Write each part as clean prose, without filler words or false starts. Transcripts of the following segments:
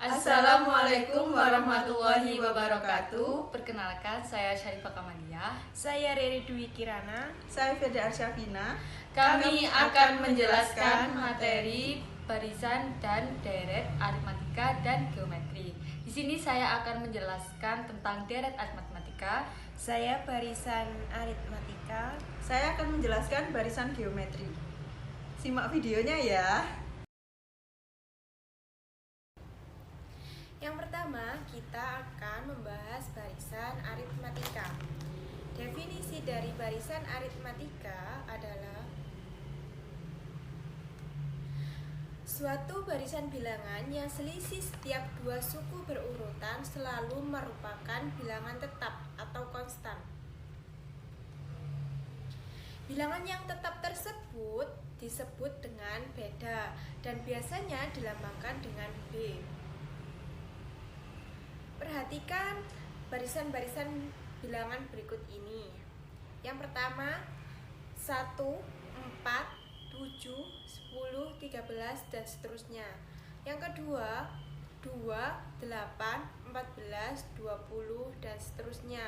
Assalamualaikum warahmatullahi wabarakatuh. Perkenalkan, saya Syarifah Kamalia. Saya Riri Dwi Kirana. Saya Firda Arsyafina. Kami akan menjelaskan materi barisan dan deret aritmatika dan geometri. Di sini saya akan menjelaskan tentang deret aritmatika. Saya barisan aritmatika. Saya akan menjelaskan barisan geometri. Simak videonya ya. Yang pertama, kita akan membahas barisan aritmatika. Definisi dari barisan aritmatika adalah suatu barisan bilangan yang selisih setiap dua suku berurutan selalu merupakan bilangan tetap atau konstan. Bilangan yang tetap tersebut disebut dengan beda dan biasanya dilambangkan dengan B. Perhatikan barisan-barisan bilangan berikut ini. Yang pertama 1, 4, 7, 10, 13 dan seterusnya. Yang kedua 2, 8, 14, 20 dan seterusnya.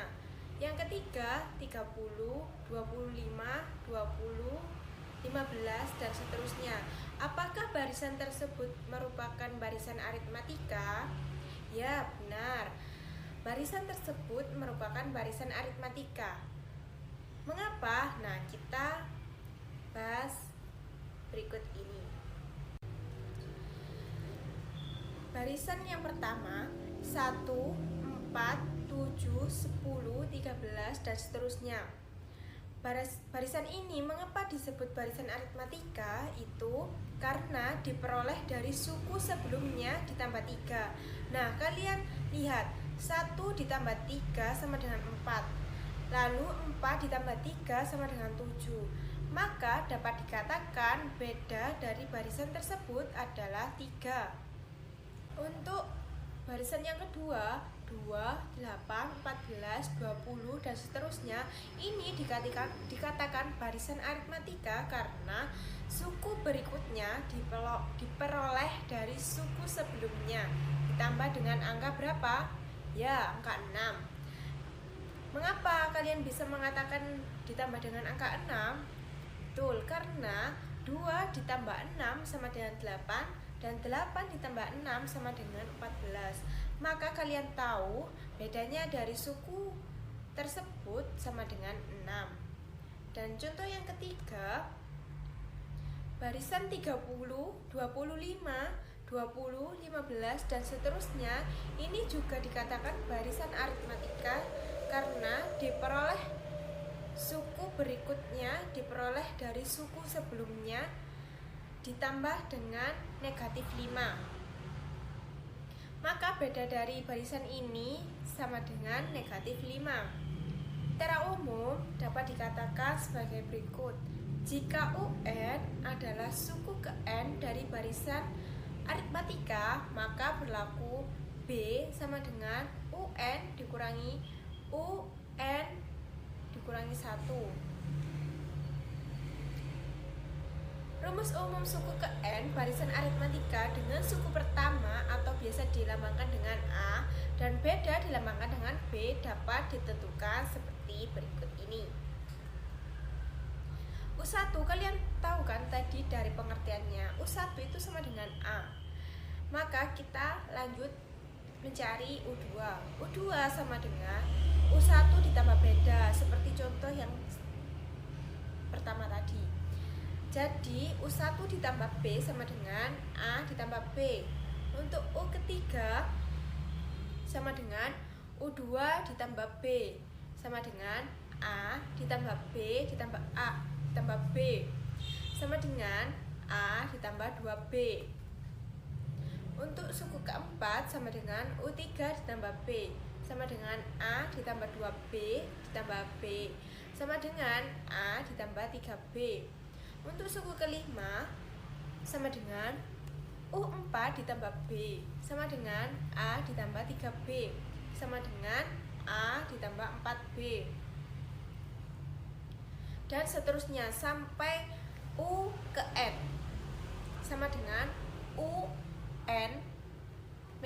Yang ketiga 30, 25, 20, 15 dan seterusnya. Apakah barisan tersebut merupakan barisan aritmatika? Ya, benar. Barisan tersebut merupakan barisan aritmatika. Mengapa? Nah, kita bahas berikut ini. Barisan yang pertama 1, 4, 7, 10, 13 dan seterusnya. Barisan ini mengapa disebut barisan aritmatika? Itu karena diperoleh dari suku sebelumnya ditambah 3. Nah, kalian lihat 1 ditambah 3 sama dengan 4. Lalu 4 ditambah 3 sama dengan 7. Maka dapat dikatakan beda dari barisan tersebut adalah 3. Untuk barisan yang kedua 2, 8, 14, 20 dan seterusnya, ini dikatakan barisan aritmatika karena suku berikutnya diperoleh dari suku sebelumnya ditambah dengan angka berapa? Ya, angka 6. Mengapa kalian bisa mengatakan ditambah dengan angka 6? Betul, karena 2 ditambah 6 sama dengan 8 dan 8 ditambah 6 sama dengan 14. Maka kalian tahu bedanya dari suku tersebut sama dengan 6. Dan contoh yang ketiga, barisan 30, 25, 20, 15 dan seterusnya, ini juga dikatakan barisan aritmatika karena diperoleh suku berikutnya diperoleh dari suku sebelumnya ditambah dengan negatif 5. Maka beda dari barisan ini sama dengan negatif 5. Secara umum dapat dikatakan sebagai berikut. Jika UN adalah suku ke N dari barisan aritmatika, maka berlaku B sama dengan UN dikurangi UN dikurangi 1. Rumus umum suku ke N barisan aritmatika dengan suku pertama atau biasa dilambangkan dengan A dan beda dilambangkan dengan B dapat ditentukan seperti berikut ini. U1 kalian tahu kan tadi dari pengertiannya, U1 itu sama dengan A. Maka kita lanjut mencari U2. U2 sama dengan U1 ditambah beda seperti contoh yang pertama tadi. Jadi U1 ditambah B sama dengan A ditambah B. Untuk U ketiga sama dengan U2 ditambah B sama dengan A ditambah B ditambah A ditambah B sama dengan A ditambah 2B. Untuk suku keempat sama dengan U3 ditambah B sama dengan A ditambah 2B ditambah B sama dengan A ditambah 3B. Untuk suku kelima sama dengan U4 ditambah B sama dengan A ditambah 3B sama dengan A ditambah 4B. Dan seterusnya sampai U ke N sama dengan UN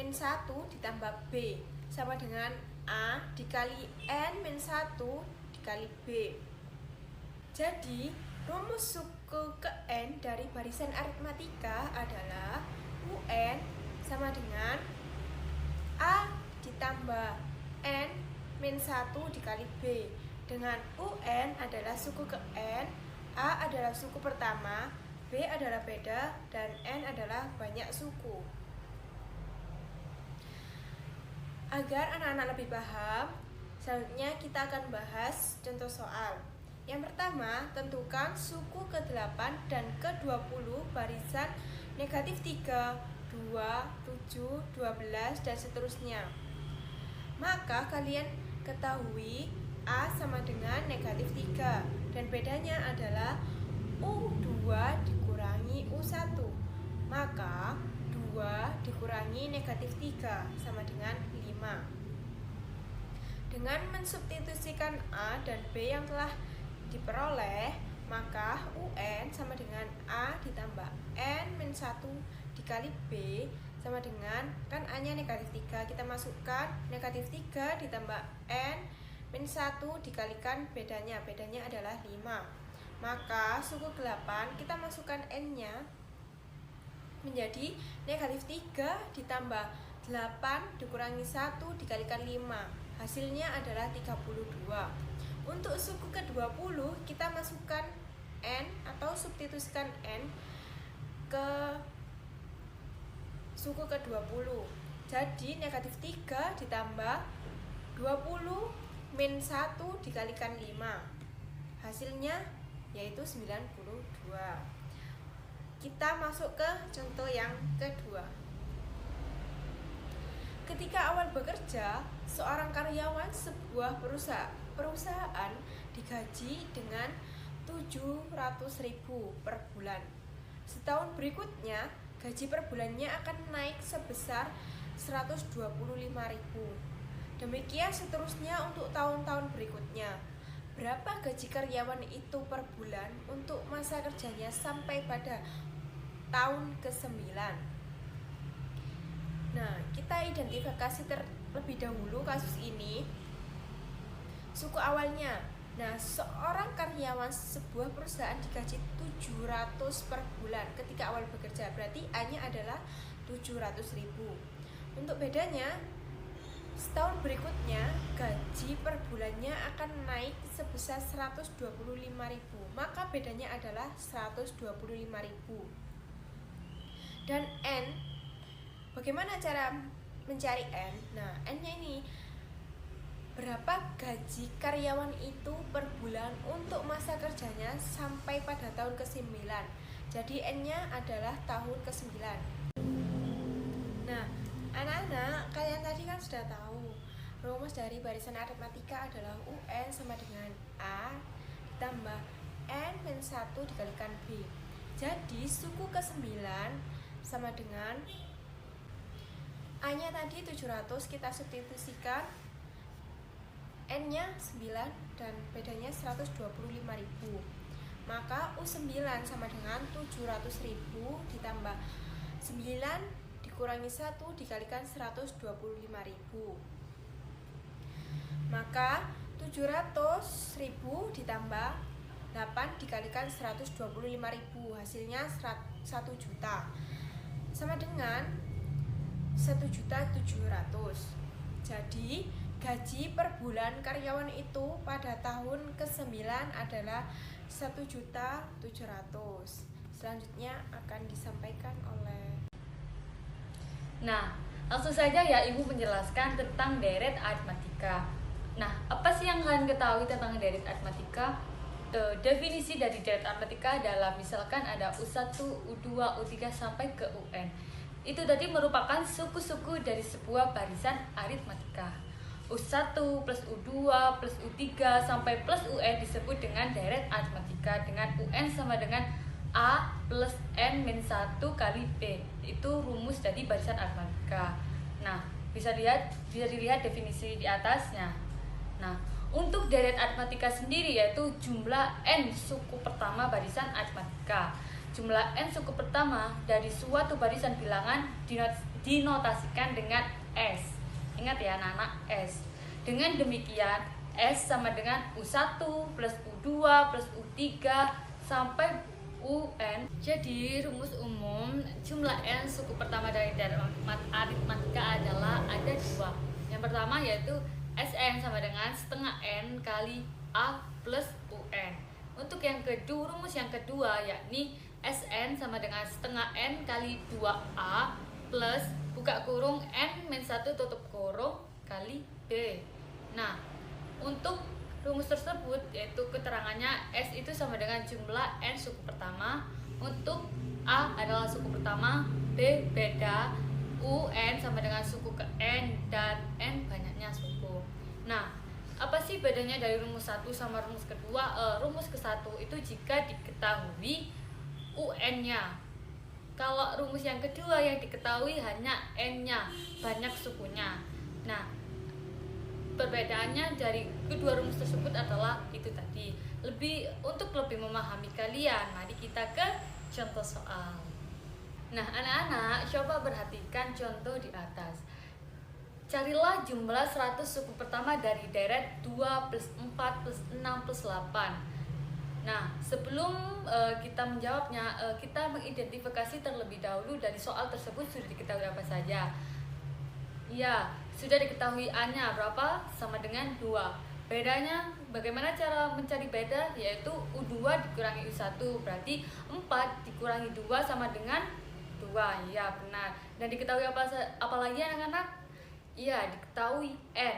min 1 ditambah B sama dengan A dikali N min 1 dikali B. Jadi rumus suku ke N dari barisan aritmatika adalah UN sama dengan A ditambah N min 1 dikali B, dengan UN adalah suku ke N, A adalah suku pertama, B adalah beda, dan N adalah banyak suku. Agar anak-anak lebih paham, selanjutnya kita akan bahas contoh soal. Yang pertama, tentukan suku ke-8 dan ke-20 barisan negatif 3, 2, 7, 12, dan seterusnya. Maka kalian ketahui A sama dengan negatif 3, dan bedanya adalah U2 dikurangi U1. Maka 2 dikurangi negatif 3 sama dengan 5. Dengan mensubstitusikan A dan B yang telah diperoleh, maka UN sama dengan A ditambah N min 1 dikali B sama dengan, kan A nya negatif 3, kita masukkan negatif 3 ditambah N min 1 dikalikan bedanya adalah 5. Maka suku ke-8 kita masukkan N nya menjadi negatif 3 ditambah 8 dikurangi 1 dikalikan 5, hasilnya adalah 32. Untuk suku ke-20 kita masukkan N atau substitusikan N ke suku ke-20. Jadi negatif 3 ditambah 20 min 1 dikalikan 5, hasilnya yaitu 92. Kita masuk ke contoh yang kedua. Ketika awal bekerja, seorang karyawan sebuah perusahaan digaji dengan 700.000 per bulan. Setahun berikutnya, gaji per bulannya akan naik sebesar 125.000. Demikian seterusnya untuk tahun-tahun berikutnya. Berapa gaji karyawan itu per bulan untuk masa kerjanya sampai pada tahun ke-9? Nah, kita identifikasi terlebih dahulu kasus ini. Suku awalnya. Nah, seorang karyawan sebuah perusahaan digaji 700 per bulan ketika awal bekerja. Berarti A-nya adalah 700.000. Untuk bedanya, setahun berikutnya gaji per bulannya akan naik sebesar 125.000. Maka bedanya adalah 125.000. Dan N, bagaimana cara mencari N? Nah, N-nya ini berapa gaji karyawan itu per bulan untuk masa kerjanya sampai pada tahun ke-9. Jadi N-nya adalah tahun ke-9. Nah, anak-anak, kalian tadi kan sudah tahu rumus dari barisan aritmatika adalah UN sama dengan A ditambah N min 1 dikalikan B. Jadi suku ke-9 sama dengan A-nya tadi 700, kita substitusikan N-nya 9 dan bedanya 125.000. Maka U9 sama dengan 700.000 ditambah 9 dikurangi 1 dikalikan 125.000. Maka 700.000 ditambah 8 dikalikan 125.000, hasilnya 1 juta. Sama dengan 1.700.000. Jadi gaji per bulan karyawan itu pada tahun ke-9 adalah 1.700.000. Selanjutnya akan disampaikan oleh. Nah, langsung saja ya Ibu menjelaskan tentang deret aritmatika. Nah, apa sih yang kalian ketahui tentang deret aritmatika? Definisi dari deret aritmatika adalah misalkan ada U1, U2, U3 sampai ke UN. Itu tadi merupakan suku-suku dari sebuah barisan aritmatika. U1 plus U2 plus U3 sampai plus UN disebut dengan deret aritmatika, dengan UN sama dengan A plus N min 1 kali B. Itu rumus dari barisan aritmatika. Nah, bisa dilihat definisi di atasnya. Nah, untuk deret aritmatika sendiri yaitu jumlah N suku pertama barisan aritmatika. Jumlah N suku pertama dari suatu barisan bilangan dinotasikan dengan S. Ingat ya anak-anak, S. Dengan demikian S sama dengan U1 plus U2 plus U3 sampai UN. Jadi rumus umum jumlah N suku pertama dari deret aritmatika adalah ada dua. Yang pertama yaitu Sn sama dengan setengah N kali A plus UN. Untuk yang kedua, rumus yang kedua yakni Sn sama dengan setengah N kali 2A plus buka kurung N min 1 tutup kurung kali B. Nah, untuk rumus tersebut yaitu keterangannya S itu sama dengan jumlah N suku pertama. Untuk A adalah suku pertama, B beda, UN sama dengan suku ke N, dan N banyaknya suku. Nah, apa sih bedanya dari rumus 1 sama rumus kedua? Rumus ke-1 itu jika diketahui UN-nya. Kalau rumus yang kedua yang diketahui hanya N-nya, banyak sukunya. Nah, perbedaannya dari kedua rumus tersebut adalah itu tadi. Untuk lebih memahami kalian, mari kita ke contoh soal. Nah, anak-anak coba perhatikan contoh di atas. Carilah jumlah 100 suku pertama dari deret 2 plus 4 plus 6 plus 8. Nah, sebelum kita menjawabnya, kita mengidentifikasi terlebih dahulu dari soal tersebut sudah diketahui apa saja. Ya, sudah diketahui A-nya berapa? Sama dengan 2. Bedanya, bagaimana cara mencari beda? Yaitu U2 dikurangi U1, berarti 4 dikurangi 2 sama dengan 2. Ya, benar. Dan diketahui apa lagi anak-anak? Iya, diketahui N,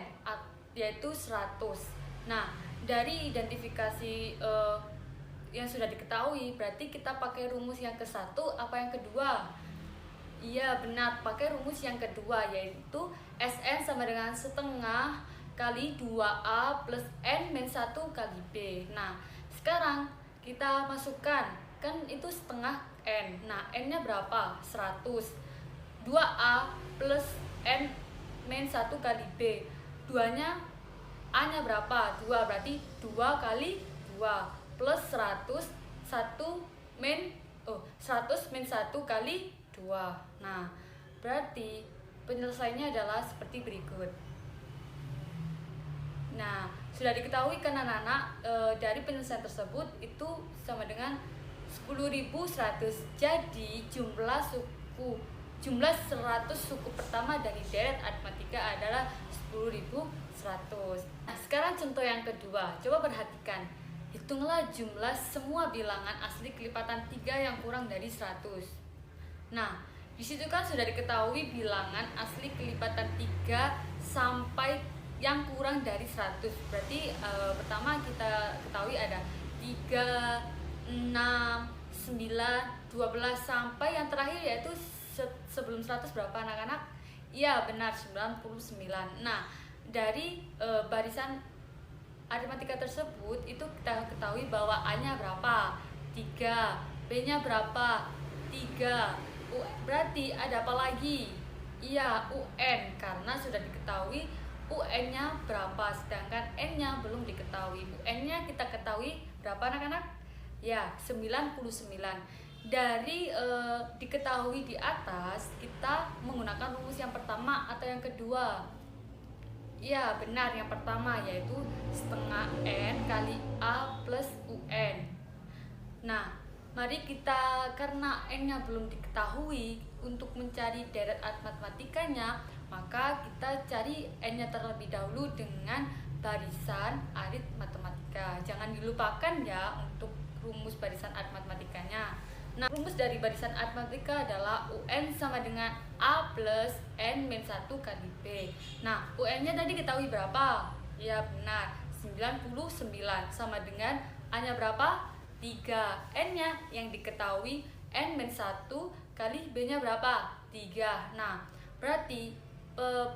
yaitu 100. Nah, dari identifikasi yang sudah diketahui, berarti kita pakai rumus yang ke-1 apa yang kedua? Iya, benar, pakai rumus yang kedua, yaitu Sn sama dengan setengah kali 2A plus N min 1 kali B. Nah, sekarang kita masukkan, kan itu setengah N. Nah, N-nya berapa? 100. 2A plus N min 1 kali B. 2-nya A-nya berapa? 2, berarti 2 kali 2 plus 100 100 min 1 kali 2. Nah, berarti penyelesaiannya adalah seperti berikut. Nah, sudah diketahui kan anak-anak, dari penyelesaian tersebut itu sama dengan 10.100. Jadi jumlah 100 suku pertama dari deret aritmatika adalah 10.100. Nah, sekarang contoh yang kedua. Coba perhatikan. Hitunglah jumlah semua bilangan asli kelipatan 3 yang kurang dari 100. Nah, disitu kan sudah diketahui bilangan asli kelipatan 3 sampai yang kurang dari 100. Berarti pertama kita ketahui ada 3, 6, 9, 12 sampai yang terakhir yaitu sebelum 100 berapa anak-anak? Iya, benar, 99. Nah, dari barisan aritmatika tersebut itu kita ketahui bahwa A-nya berapa? 3, B-nya berapa? 3. Berarti ada apa lagi? Iya, UN, karena sudah diketahui UN-nya berapa, sedangkan N-nya belum diketahui. UN-nya kita ketahui berapa anak-anak? Ya, 99. Dari diketahui di atas, kita menggunakan rumus yang pertama atau yang kedua? Ya, benar, yang pertama, yaitu setengah N kali A plus UN. Nah, mari kita, karena N-nya belum diketahui, untuk mencari deret aritmatikanya, maka kita cari N-nya terlebih dahulu dengan barisan aritmatika. Jangan dilupakan ya untuk rumus barisan aritmatikanya. Nah, rumus dari barisan aritmatika adalah UN sama dengan A plus N min 1 kali B. Nah, UN-nya tadi ketahui berapa? Ya, benar, 99 sama dengan A-nya berapa? 3. N-nya yang diketahui N min 1 kali B-nya berapa? 3. Nah, berarti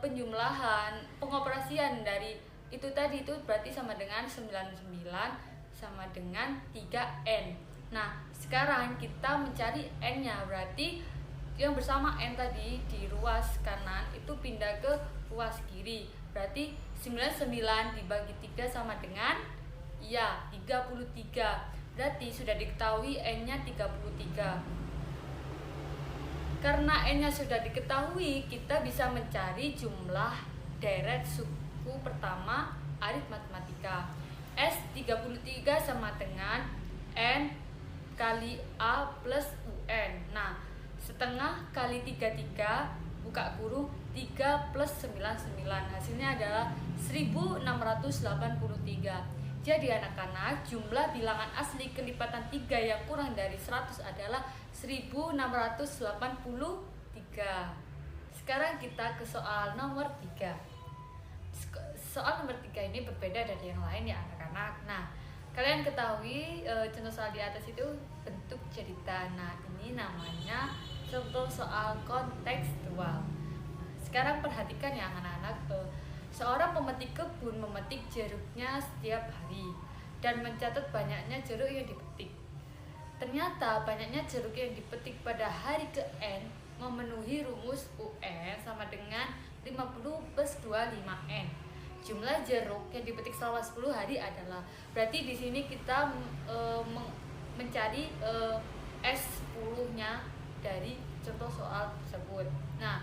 penjumlahan, pengoperasian dari itu tadi itu berarti sama dengan 99 sama dengan 3N. Nah, sekarang kita mencari N-nya, berarti yang bersama N tadi di ruas kanan itu pindah ke ruas kiri. Berarti 99 dibagi 3 sama dengan 33. Berarti sudah diketahui N-nya 33. Karena n-nya sudah diketahui, kita bisa mencari jumlah deret suku pertama arit matematika. S33 sama dengan N kali A plus UN. Nah, setengah kali 33 buka kurung 3 plus 99, hasilnya adalah 1683. Jadi anak-anak, jumlah bilangan asli kelipatan 3 yang kurang dari 100 adalah 1683. Sekarang kita ke soal nomor 3. Soal nomor 3 ini berbeda dari yang lain ya anak-anak. Nah, kalian ketahui contoh soal di atas itu bentuk cerita. Nah, ini namanya contoh soal kontekstual. Sekarang perhatikan ya anak-anak, seorang pemetik kebun memetik jeruknya setiap hari dan mencatat banyaknya jeruk yang dipetik. Ternyata banyaknya jeruk yang dipetik pada hari ke-N memenuhi rumus UN sama dengan 50 plus 25N. Jumlah jeruk yang dipetik selama 10 hari adalah, berarti di sini kita mencari S10-nya dari contoh soal tersebut. Nah,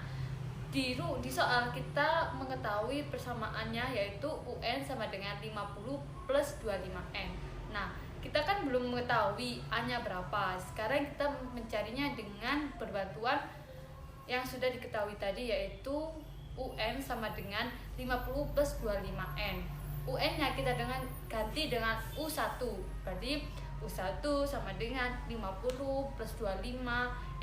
di soal kita mengetahui persamaannya yaitu UN sama dengan 50 plus 25N. Nah, kita kan belum mengetahui A-nya berapa. Sekarang kita mencarinya dengan berbantuan yang sudah diketahui tadi yaitu UN sama dengan 50 plus 25N. UN-nya kita ganti dengan U1. Berarti U1 sama dengan 50 plus 25,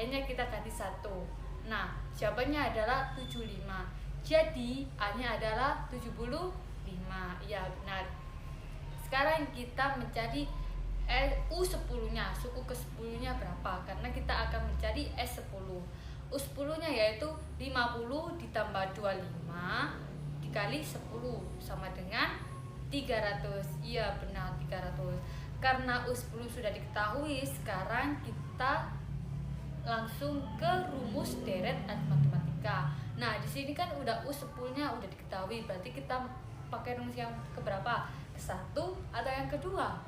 N-nya kita ganti 1. Nah, jawabannya adalah 75. Jadi A-nya adalah 75. Ya, benar. Sekarang kita mencari U10-nya, suku ke-10-nya berapa? Karena kita akan mencari S10. U10-nya yaitu 50 ditambah 25 dikali 10 sama dengan 300. Iya, benar, 300. Karena U10 sudah diketahui, sekarang kita langsung ke rumus deret aritmatika. Nah, di sini kan udah U10-nya udah diketahui, berarti kita pakai rumus yang keberapa? Ke-1 atau yang kedua?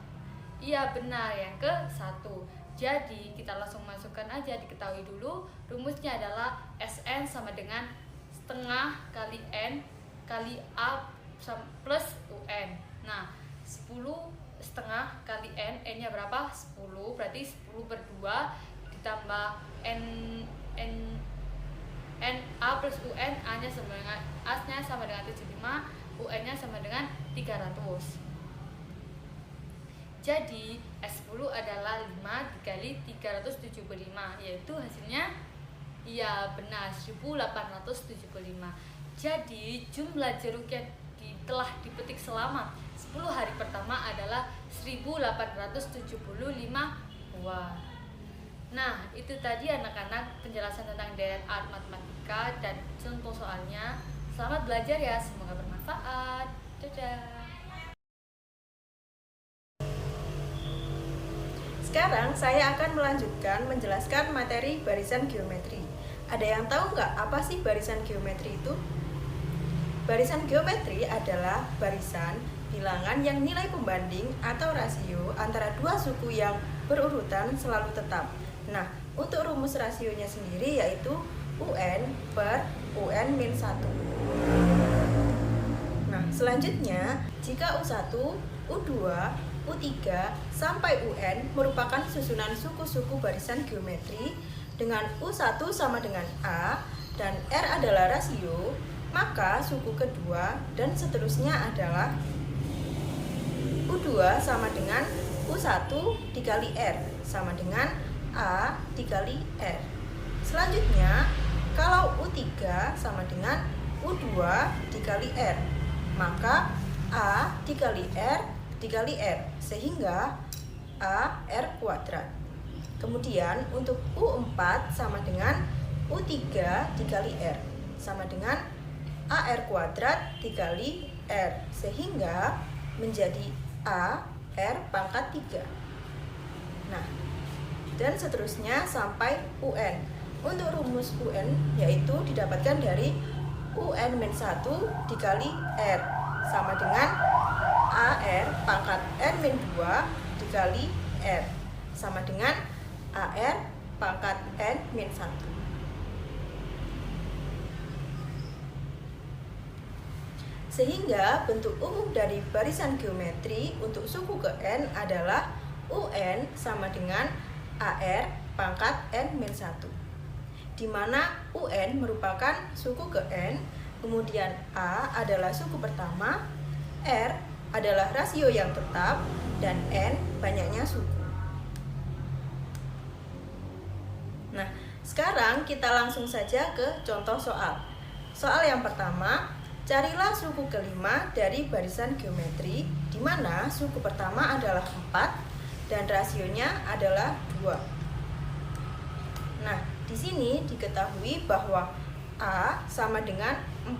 Iya, benar, yang ke-1. Jadi kita langsung masukkan aja, diketahui dulu rumusnya adalah Sn sama dengan setengah kali N kali A plus UN. Nah, 10 setengah kali N, N nya berapa? 10, berarti 10 per 2 ditambah N A plus UN, A nya sama dengan A nya sama dengan 75, UN nya sama dengan 300. Jadi S10 adalah 5 dikali 375, yaitu hasilnya ya benar 1875. Jadi jumlah jeruk yang telah dipetik selama 10 hari pertama adalah 1875 buah. Nah, itu tadi anak-anak penjelasan tentang deret arit matematika dan contoh soalnya. Selamat belajar ya, semoga bermanfaat. Dadah. Sekarang saya akan melanjutkan menjelaskan materi barisan geometri. Ada yang tahu nggak apa sih barisan geometri itu? Barisan geometri adalah barisan bilangan yang nilai pembanding atau rasio antara dua suku yang berurutan selalu tetap. Nah, untuk rumus rasionya sendiri yaitu UN per UN min 1. Nah, selanjutnya jika U1, U2, U3 sampai UN merupakan susunan suku-suku barisan geometri dengan U1 sama dengan A dan R adalah rasio, maka suku kedua dan seterusnya adalah U2 sama dengan U1 dikali R sama dengan A dikali R. Selanjutnya, kalau U3 sama dengan U2 dikali R, maka A dikali R dikali R, sehingga A R kuadrat. Kemudian untuk U4 sama dengan U3 dikali R, sama dengan AR kuadrat dikali R, sehingga menjadi A R pangkat 3. Nah, dan seterusnya sampai UN. Untuk rumus UN yaitu didapatkan dari UN-1 dikali R, sama dengan AR pangkat N-2 dikali R, sama dengan AR pangkat N-1. Sehingga bentuk umum dari barisan geometri untuk suku ke N adalah UN sama dengan AR pangkat N-1, di mana UN merupakan suku ke N, kemudian A adalah suku pertama, R adalah rasio yang tetap, dan N banyaknya suku. Nah, sekarang kita langsung saja ke contoh soal. Soal yang pertama, carilah suku kelima dari barisan geometri, di mana suku pertama adalah 4 dan rasionya adalah 2. Nah, di sini diketahui bahwa A sama dengan 4,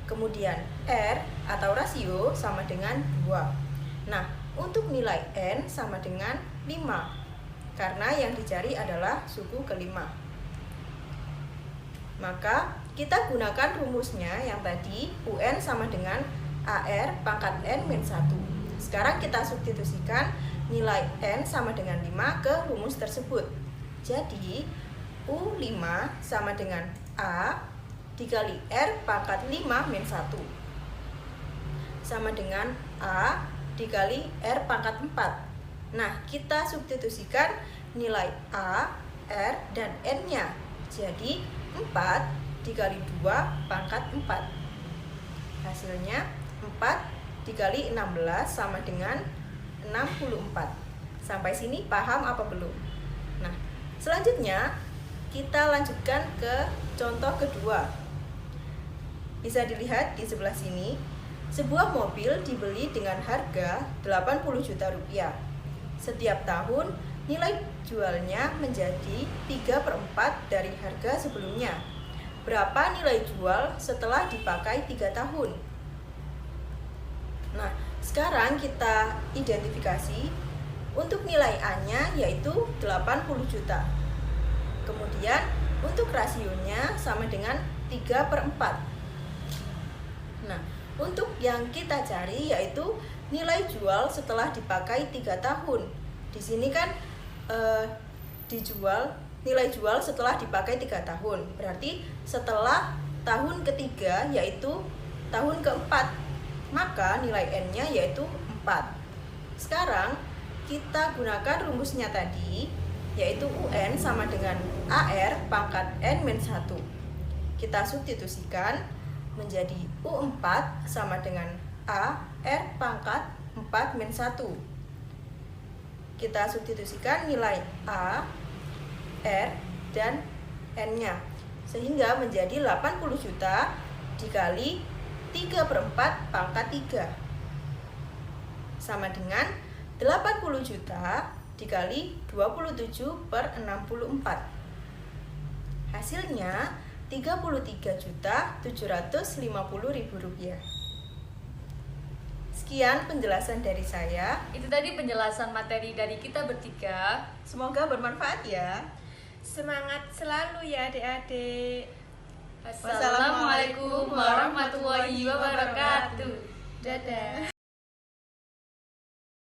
kemudian R atau rasio sama dengan 2. Nah, untuk nilai N sama dengan 5, karena yang dicari adalah suku kelima. Maka kita gunakan rumusnya yang tadi, UN sama dengan AR pangkat N-1. Sekarang kita substitusikan nilai N sama dengan 5 ke rumus tersebut. Jadi U5 sama dengan A dikali R pangkat 5-1 sama dengan A dikali R pangkat 4. Nah, kita substitusikan nilai A, R, dan N-nya. Jadi 4 dikali 2 pangkat 4. Hasilnya 4 dikali 16 sama dengan 64. Sampai sini paham apa belum? Nah, selanjutnya kita lanjutkan ke contoh kedua. Bisa dilihat di sebelah sini, sebuah mobil dibeli dengan harga 80 juta rupiah. Setiap tahun nilai jualnya menjadi 3/4 dari harga sebelumnya. Berapa nilai jual setelah dipakai 3 tahun? Nah, sekarang kita identifikasi. Untuk nilai A-nya yaitu 80 juta. Kemudian untuk rasionya sama dengan 3/4. Nah, untuk yang kita cari yaitu nilai jual setelah dipakai 3 tahun. Di sini kan nilai jual setelah dipakai 3 tahun. Berarti setelah tahun ketiga yaitu tahun keempat, maka nilai N-nya yaitu 4. Sekarang kita gunakan rumusnya tadi, yaitu UN sama dengan AR pangkat N-1. Kita substitusikan menjadi U4 sama dengan A R pangkat 4-1. Kita substitusikan nilai A, R, dan N-nya, sehingga menjadi 80 juta dikali 3/4 pangkat 3 sama dengan 80 juta dikali 27/64. Hasilnya 33.750.000 rupiah. Sekian penjelasan dari saya. Itu tadi penjelasan materi dari kita bertiga. Semoga bermanfaat ya. Semangat selalu ya adik-adik. Wassalamualaikum warahmatullahi wabarakatuh. Dadah.